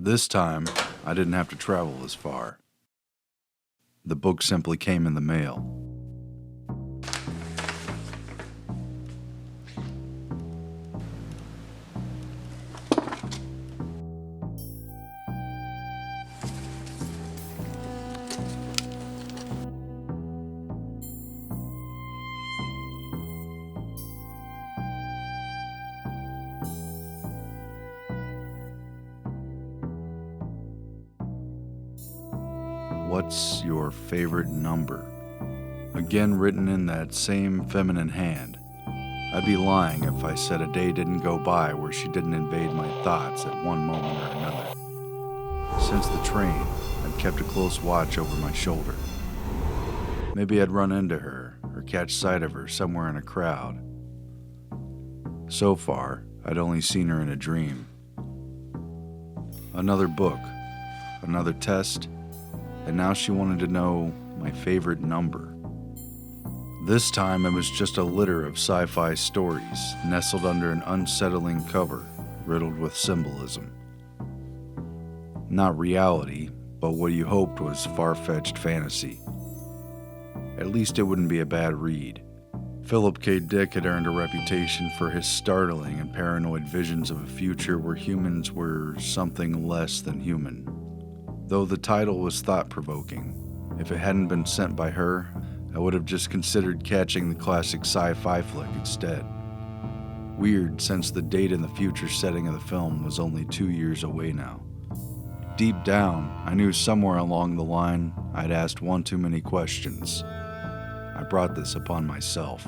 This time, I didn't have to travel as far. The book simply came in the mail. What's your favorite number? Again, written in that same feminine hand. I'd be lying if I said a day didn't go by where she didn't invade my thoughts at one moment or another. Since the train, I'd kept a close watch over my shoulder. Maybe I'd run into her or catch sight of her somewhere in a crowd. So far, I'd only seen her in a dream. Another book, another test, and now she wanted to know my favorite number. This time it was just a litter of sci-fi stories nestled under an unsettling cover riddled with symbolism. Not reality, but what you hoped was far-fetched fantasy. At least it wouldn't be a bad read. Philip K. Dick had earned a reputation for his startling and paranoid visions of a future where humans were something less than human. Though the title was thought-provoking, if it hadn't been sent by her, I would have just considered catching the classic sci-fi flick instead. Weird, since the date in the future setting of the film was only 2 years away now. Deep down, I knew somewhere along the line I'd asked one too many questions. I brought this upon myself.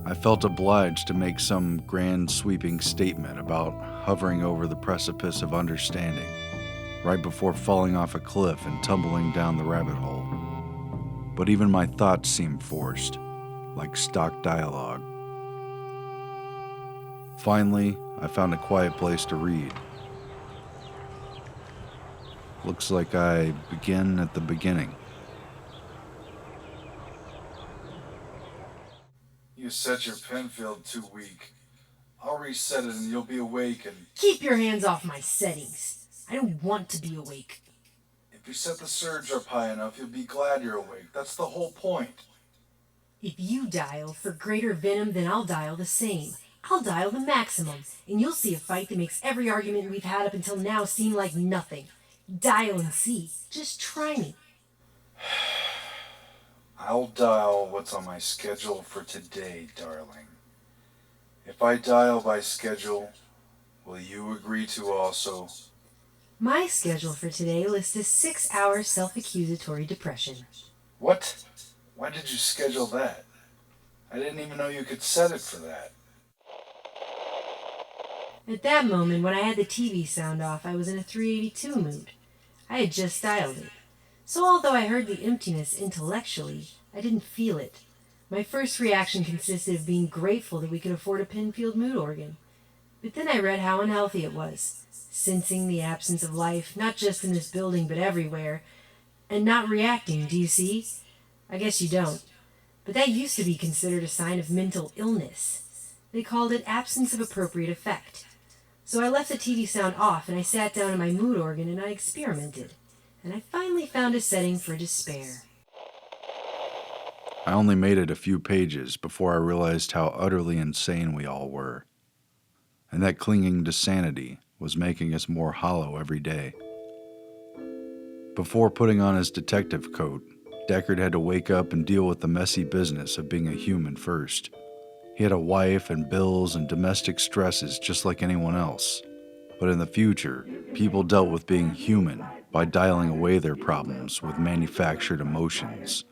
I felt obliged to make some grand sweeping statement about hovering over the precipice of understanding, right before falling off a cliff and tumbling down the rabbit hole. But even my thoughts seemed forced, like stock dialogue. Finally, I found a quiet place to read. Looks like I begin at the beginning. You set your pen field too weak. I'll reset it and you'll be awake and... Keep your hands off my settings. I don't want to be awake. If you set the surge up high enough, you'll be glad you're awake. That's the whole point. If you dial for greater venom, then I'll dial the same. I'll dial the maximum, and you'll see a fight that makes every argument we've had up until now seem like nothing. Dial and see. Just try me. I'll dial what's on my schedule for today, darling. If I dial by schedule, will you agree to also... My schedule for today lists a 6-hour self-accusatory depression. What? Why did you schedule that? I didn't even know you could set it for that. At that moment, when I had the TV sound off, I was in a 382 mood. I had just dialed it. So although I heard the emptiness intellectually, I didn't feel it. My first reaction consisted of being grateful that we could afford a Pinfield mood organ. But then I read how unhealthy it was. Sensing the absence of life, not just in this building, but everywhere. And not reacting, do you see? I guess you don't. But that used to be considered a sign of mental illness. They called it absence of appropriate effect. So I left the TV sound off and I sat down at my mood organ and I experimented. And I finally found a setting for despair. I only made it a few pages before I realized how utterly insane we all were. And that clinging to sanity was making us more hollow every day. Before putting on his detective coat, Deckard had to wake up and deal with the messy business of being a human first. He had a wife and bills and domestic stresses just like anyone else. But in the future, people dealt with being human by dialing away their problems with manufactured emotions,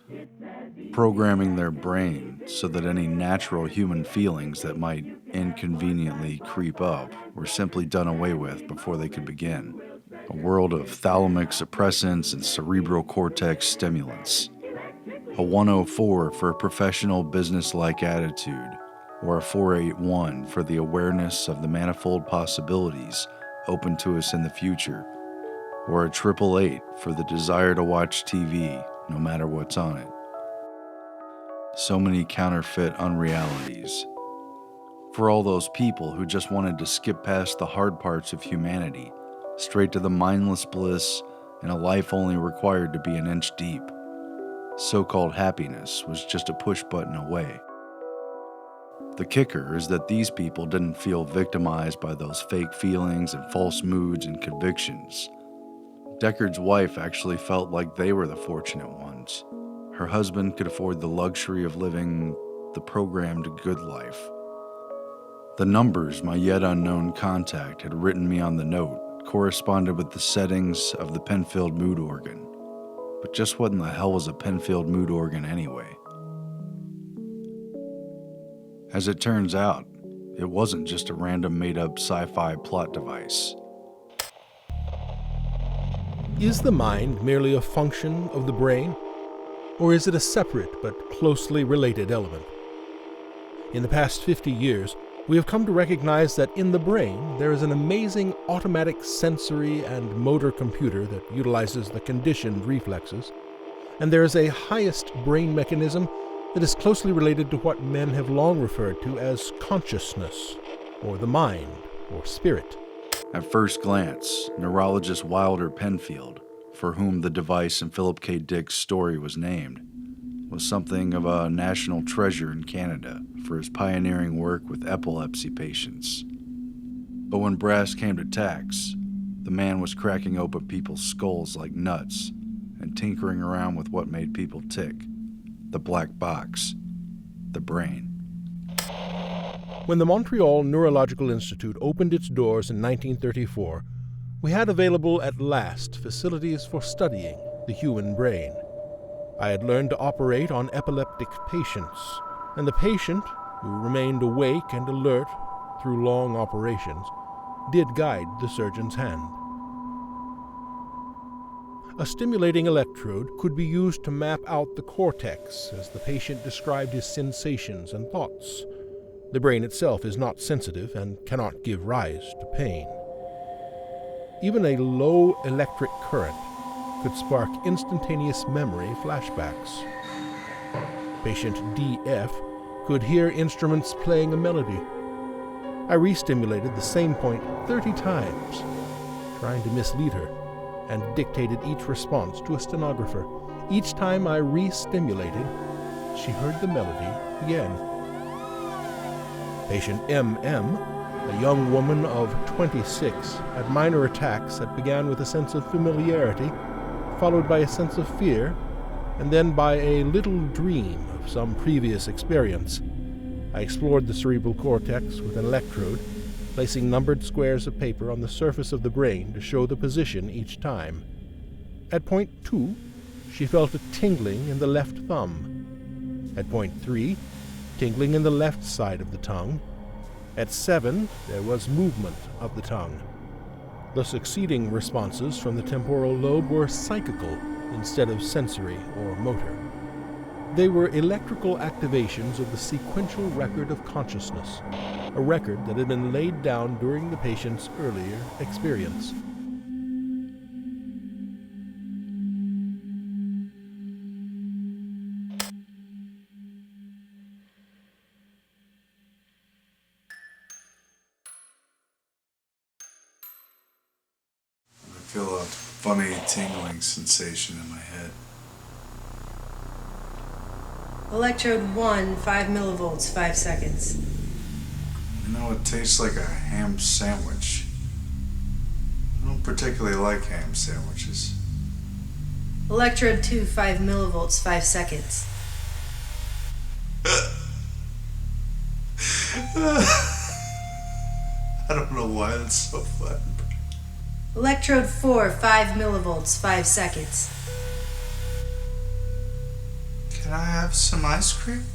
programming their brain so that any natural human feelings that might inconveniently creep up were simply done away with before they could begin. A world of thalamic suppressants and cerebral cortex stimulants. A 104 for a professional business-like attitude, or a 481 for the awareness of the manifold possibilities open to us in the future, or a 888 for the desire to watch TV no matter what's on it. So many counterfeit unrealities. For all those people who just wanted to skip past the hard parts of humanity, straight to the mindless bliss in a life only required to be an inch deep. So-called happiness was just a push button away. The kicker is that these people didn't feel victimized by those fake feelings and false moods and convictions. Deckard's wife actually felt like they were the fortunate ones. Her husband could afford the luxury of living the programmed good life. The numbers my yet unknown contact had written me on the note corresponded with the settings of the Penfield mood organ. But just what in the hell was a Penfield mood organ anyway? As it turns out, it wasn't just a random made-up sci-fi plot device. Is the mind merely a function of the brain, or is it a separate but closely related element? In the past 50 years, we have come to recognize that in the brain there is an amazing automatic sensory and motor computer that utilizes the conditioned reflexes, and there is a highest brain mechanism that is closely related to what men have long referred to as consciousness, or the mind, or spirit. At first glance, neurologist Wilder Penfield, for whom the device in Philip K. Dick's story was named, was something of a national treasure in Canada for his pioneering work with epilepsy patients. But when brass came to tacks, the man was cracking open people's skulls like nuts and tinkering around with what made people tick. The black box, the brain. When the Montreal Neurological Institute opened its doors in 1934, we had available at last facilities for studying the human brain. I had learned to operate on epileptic patients, and the patient, who remained awake and alert through long operations, did guide the surgeon's hand. A stimulating electrode could be used to map out the cortex as the patient described his sensations and thoughts. The brain itself is not sensitive and cannot give rise to pain. Even a low electric current could spark instantaneous memory flashbacks. Patient DF could hear instruments playing a melody. I re-stimulated the same point 30 times, trying to mislead her, and dictated each response to a stenographer. Each time I re-stimulated, she heard the melody again. Patient MM, a young woman of 26, had minor attacks that began with a sense of familiarity, followed by a sense of fear, and then by a little dream of some previous experience. I explored the cerebral cortex with an electrode, placing numbered squares of paper on the surface of the brain to show the position each time. At point 2, she felt a tingling in the left thumb. At point 3, tingling in the left side of the tongue. At 7, there was movement of the tongue. The succeeding responses from the temporal lobe were psychical instead of sensory or motor. They were electrical activations of the sequential record of consciousness, a record that had been laid down during the patient's earlier experience. I feel a funny tingling sensation in my head. Electrode 1, 5 millivolts, 5 seconds. You know, it tastes like a ham sandwich. I don't particularly like ham sandwiches. Electrode 2, 5 millivolts, 5 seconds. I don't know why that's so fun. Electrode 4, 5 millivolts, 5 seconds. Can I have some ice cream?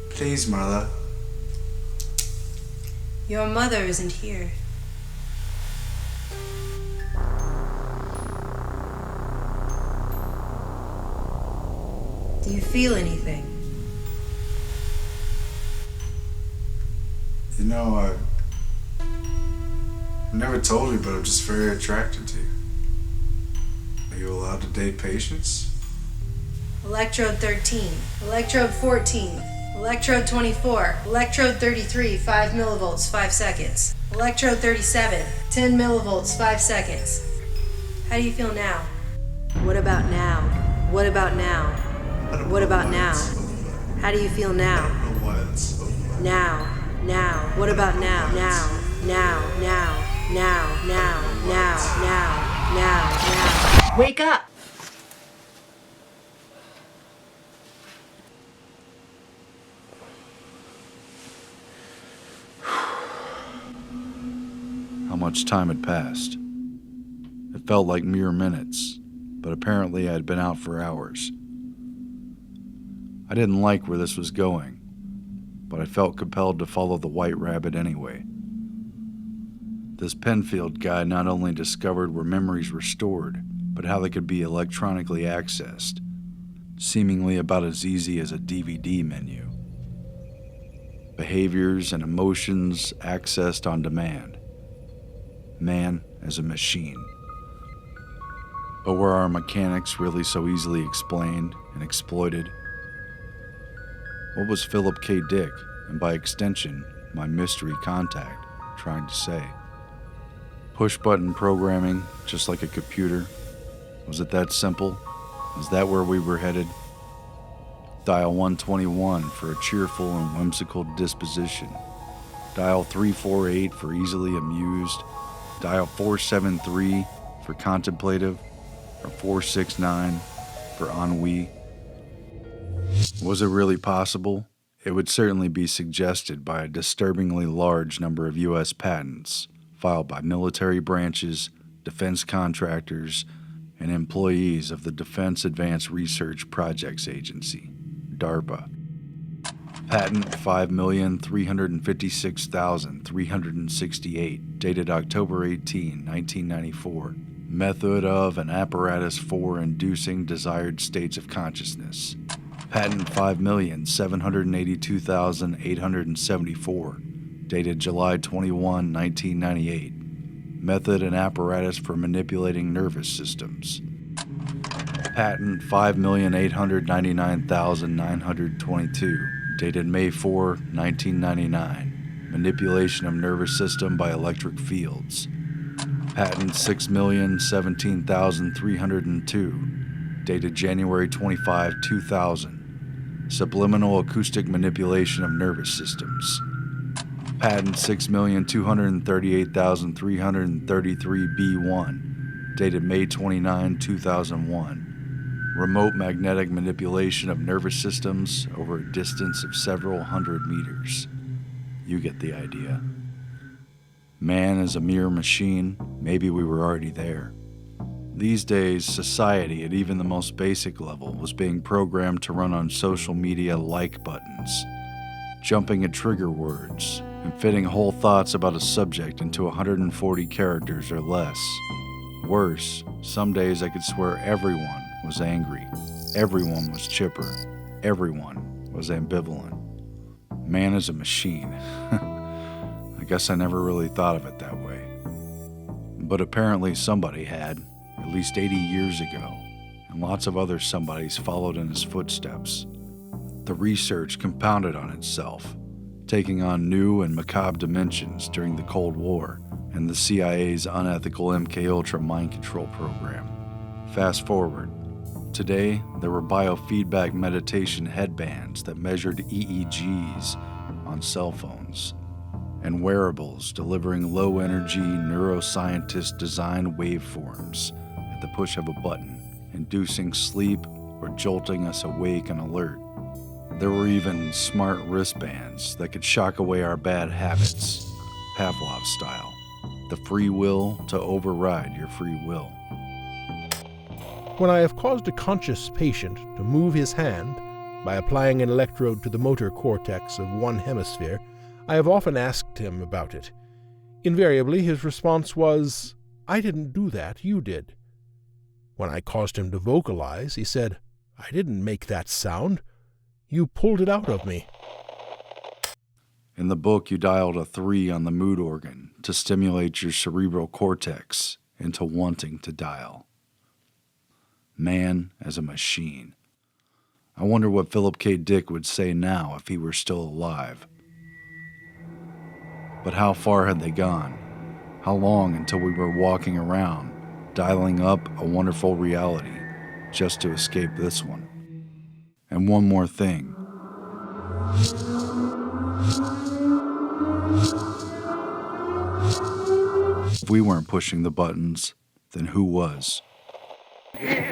Please, Mother. Your mother isn't here. Do you feel anything? You know, I never told you, but I'm just very attracted to you. Are you allowed to date patients? Electrode 13, Electrode 14, Electrode 24, Electrode 33, 5 millivolts, 5 seconds. Electrode 37, 10 millivolts, 5 seconds. How do you feel now? What about now? What about now? What about now? How do you feel now? Now, now. What about now? Now, now, now, now, now, now, now, now, now. Wake up! How much time had passed? It felt like mere minutes, but apparently I had been out for hours. I didn't like where this was going, but I felt compelled to follow the white rabbit anyway. This Penfield guy not only discovered where memories were stored, but how they could be electronically accessed, seemingly about as easy as a DVD menu. Behaviors and emotions accessed on demand. Man as a machine. But were our mechanics really so easily explained and exploited? What was Philip K. Dick, and by extension, my mystery contact, trying to say? Push-button programming, just like a computer? Was it that simple? Is that where we were headed? Dial 121 for a cheerful and whimsical disposition. Dial 348 for easily amused. Dial 473 for contemplative, or 469 for ennui. Was it really possible? It would certainly be suggested by a disturbingly large number of U.S. patents filed by military branches, defense contractors, and employees of the Defense Advanced Research Projects Agency, DARPA. Patent 5,356,368, dated October 18, 1994. Method of and apparatus for inducing desired states of consciousness. Patent 5,782,874, dated July 21, 1998. Method and apparatus for manipulating nervous systems. Patent 5,899,922, dated May 4, 1999. Manipulation of nervous system by electric fields. Patent 6,017,302, dated January 25, 2000. Subliminal acoustic manipulation of nervous systems. Patent 6,238,333B1, dated May 29, 2001. Remote magnetic manipulation of nervous systems over a distance of several hundred meters. You get the idea. Man is a mere machine. Maybe we were already there. These days, society at even the most basic level was being programmed to run on social media like buttons, jumping at trigger words, and fitting whole thoughts about a subject into 140 characters or less. Worse, some days I could swear everyone was angry, everyone was chipper, everyone was ambivalent. Man is a machine. I guess I never really thought of it that way. But apparently somebody had, at least 80 years ago, and lots of other somebodies followed in his footsteps. The research compounded on itself, taking on new and macabre dimensions during the Cold War and the CIA's unethical MKUltra mind control program. Fast forward. Today, there were biofeedback meditation headbands that measured EEGs on cell phones, and wearables delivering low-energy neuroscientist-designed waveforms at the push of a button, inducing sleep or jolting us awake and alert. There were even smart wristbands that could shock away our bad habits, Pavlov style, the free will to override your free will. When I have caused a conscious patient to move his hand by applying an electrode to the motor cortex of one hemisphere, I have often asked him about it. Invariably, his response was, "I didn't do that, you did." When I caused him to vocalize, he said, "I didn't make that sound. You pulled it out of me." In the book, you dialed a 3 on the mood organ to stimulate your cerebral cortex into wanting to dial. Man as a machine. I wonder what Philip K. Dick would say now if he were still alive. But how far had they gone? How long until we were walking around, dialing up a wonderful reality just to escape this one? And one more thing. If we weren't pushing the buttons, then who was?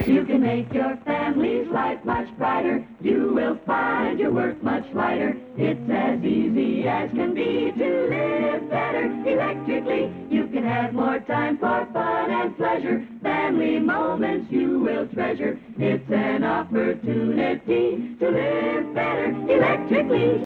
You can make your family's life much brighter. You will find your work much lighter. It's as easy as can be to live better electrically. You can have more time for fun and pleasure. Family moments you will treasure. It's an opportunity to live better electrically.